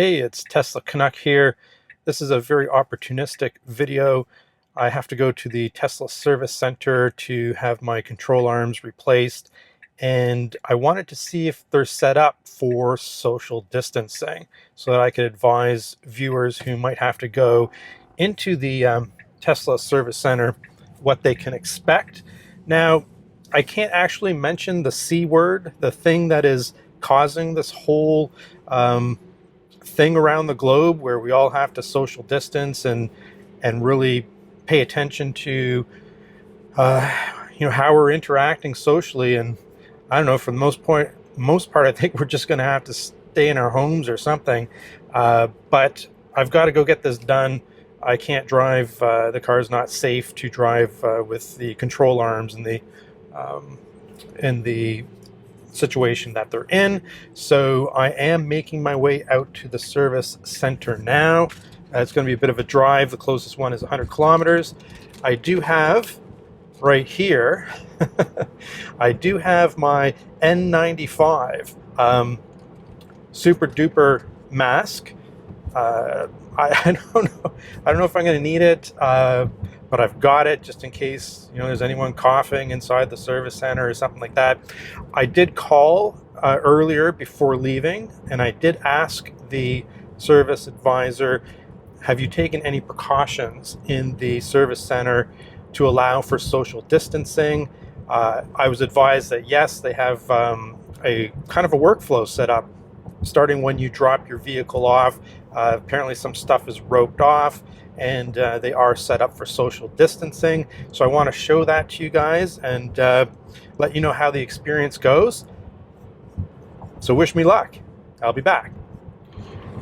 Hey, it's Tesla Canuck here. This is a very opportunistic video. I have to go to the Tesla service center to have my control arms replaced, and I wanted to see if they're set up for social distancing so that I could advise viewers who might have to go into the Tesla service center what they can expect. Now, I can't actually mention the C word, the thing that is causing this whole thing around the globe where we all have to social distance and really pay attention to how we're interacting socially. And I don't know, for the most part I think we're just going to have to stay in our homes or something, but I've got to go get this done. I can't drive. The car's not safe to drive with the control arms and the situation that they're in. So I am making my way out to the service center now. It's going to be a bit of a drive. The closest one is 100 kilometers. I do have right here, I do have my N95 super duper mask. I don't know if I'm going to need it, but I've got it just in case there's anyone coughing inside the service center or something like that. I did call earlier before leaving, and I did ask the service advisor, have you taken any precautions in the service center to allow for social distancing? I was advised that yes, they have a kind of a workflow set up starting when you drop your vehicle off. Apparently some stuff is roped off, and they are set up for social distancing. So I want to show that to you guys and let you know how the experience goes. So wish me luck. I'll be back.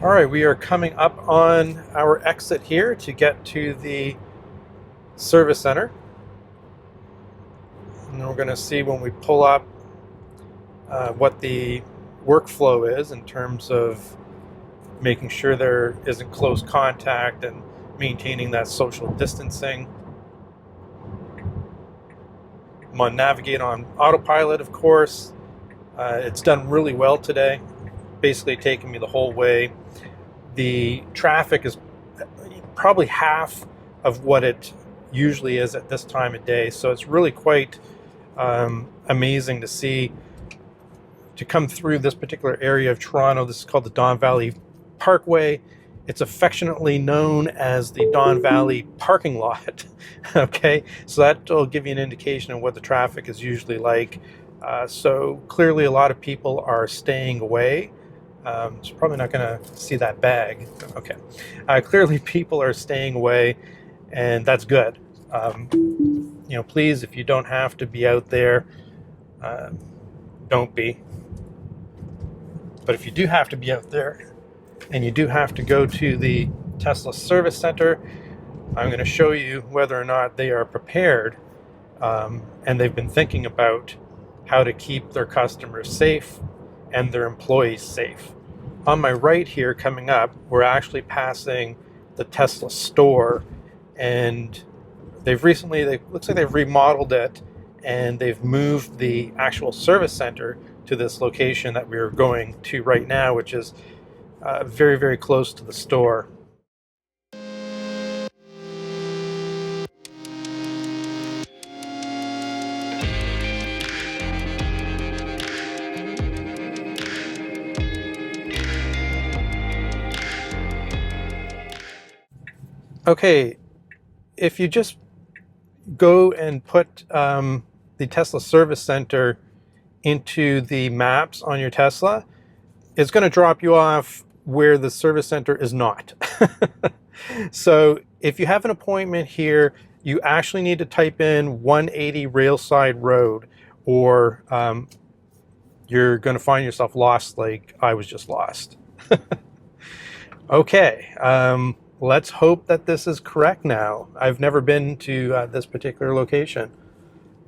All right, we are coming up on our exit here to get to the service center. And we're going to see when we pull up what the workflow is in terms of making sure there isn't close contact and maintaining that social distancing. I'm on Navigate on autopilot, of course. It's done really well today, basically taking me the whole way. The traffic is probably half of what it usually is at this time of day, so it's really quite amazing to see, to come through this particular area of Toronto. This is called the Don Valley Parkway. It's affectionately known as the Don Valley parking lot. Okay, so that will give you an indication of what the traffic is usually like. So clearly a lot of people are staying away. It's probably not going to see that bag. Okay, clearly people are staying away, and that's good. Please, if you don't have to be out there, don't be. But if you do have to be out there and you do have to go to the Tesla service center, I'm going to show you whether or not they are prepared and they've been thinking about how to keep their customers safe and their employees safe. On my right here coming up, we're actually passing the Tesla store, and looks like they've remodeled it, and they've moved the actual service center to this location that we're going to right now, which is very, very close to the store. Okay, if you just go and put the Tesla service center into the maps on your Tesla, it's going to drop you off where the service center is not. So if you have an appointment here, you actually need to type in 180 Railside Road, or you're going to find yourself lost like I was just lost. Okay, let's hope that this is correct now. I've never been to this particular location.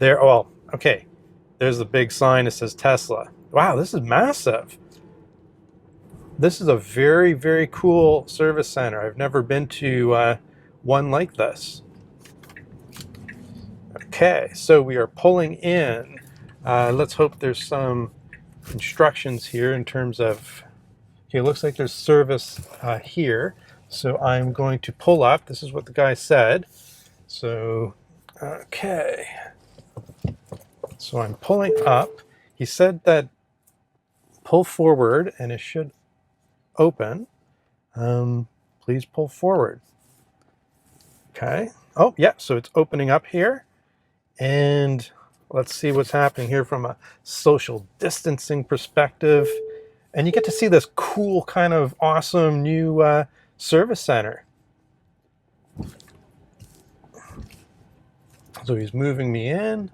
Okay, there's the big sign that says Tesla. Wow, this is massive. This is a very, very cool service center. I've never been to one like this. Okay, so we are pulling in. Let's hope there's some instructions here in terms of Okay, looks like there's service here. So I'm going to pull up. This is what the guy said. So, okay. So I'm pulling up. He said that pull forward and it should open. Please pull forward. Okay. Oh, yeah. So it's opening up here. And let's see what's happening here from a social distancing perspective. And you get to see this cool, kind of awesome new service center. So he's moving me in,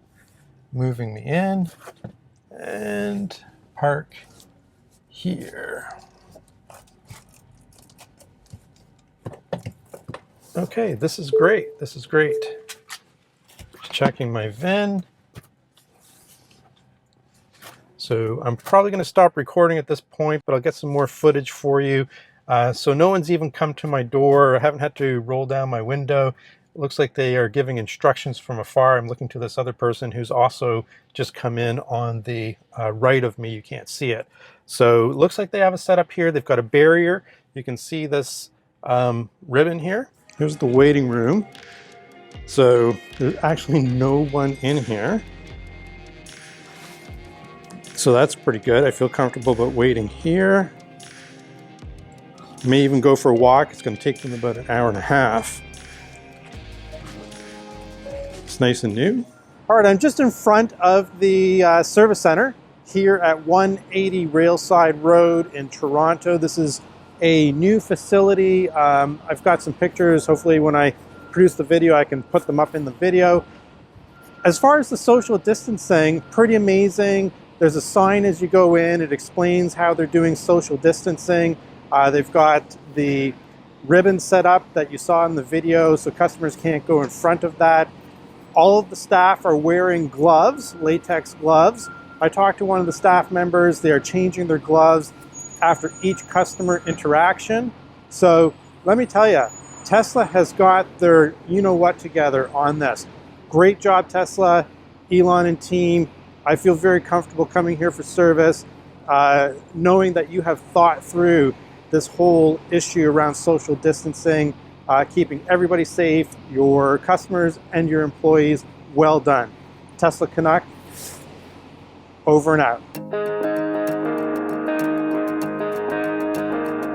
and park here. Okay, this is great. This is great. Just checking my VIN. So I'm probably going to stop recording at this point, but I'll get some more footage for you. So no one's even come to my door. I haven't had to roll down my window. It looks like they are giving instructions from afar. I'm looking to this other person who's also just come in on the right of me. You can't see it. So it looks like they have a setup here. They've got a barrier. You can see this ribbon here. Here's the waiting room. So there's actually no one in here. So that's pretty good. I feel comfortable about waiting here. May even go for a walk. It's going to take them about an hour and a half. It's nice and new. All right, I'm just in front of the service center here at 180 Railside Road in Toronto. This is a new facility. I've got some pictures. Hopefully when I produce the video, I can put them up in the video. As far as the social distancing, pretty amazing. There's a sign as you go in. It explains how they're doing social distancing. They've got the ribbon set up that you saw in the video, so customers can't go in front of that. All of the staff are wearing gloves, latex gloves. I talked to one of the staff members. They are changing their gloves after each customer interaction. So let me tell you, Tesla has got their you-know-what together on this. Great job, Tesla, Elon and team. I feel very comfortable coming here for service, knowing that you have thought through this whole issue around social distancing, keeping everybody safe, your customers and your employees. Well done. Tesla Canuck, over and out.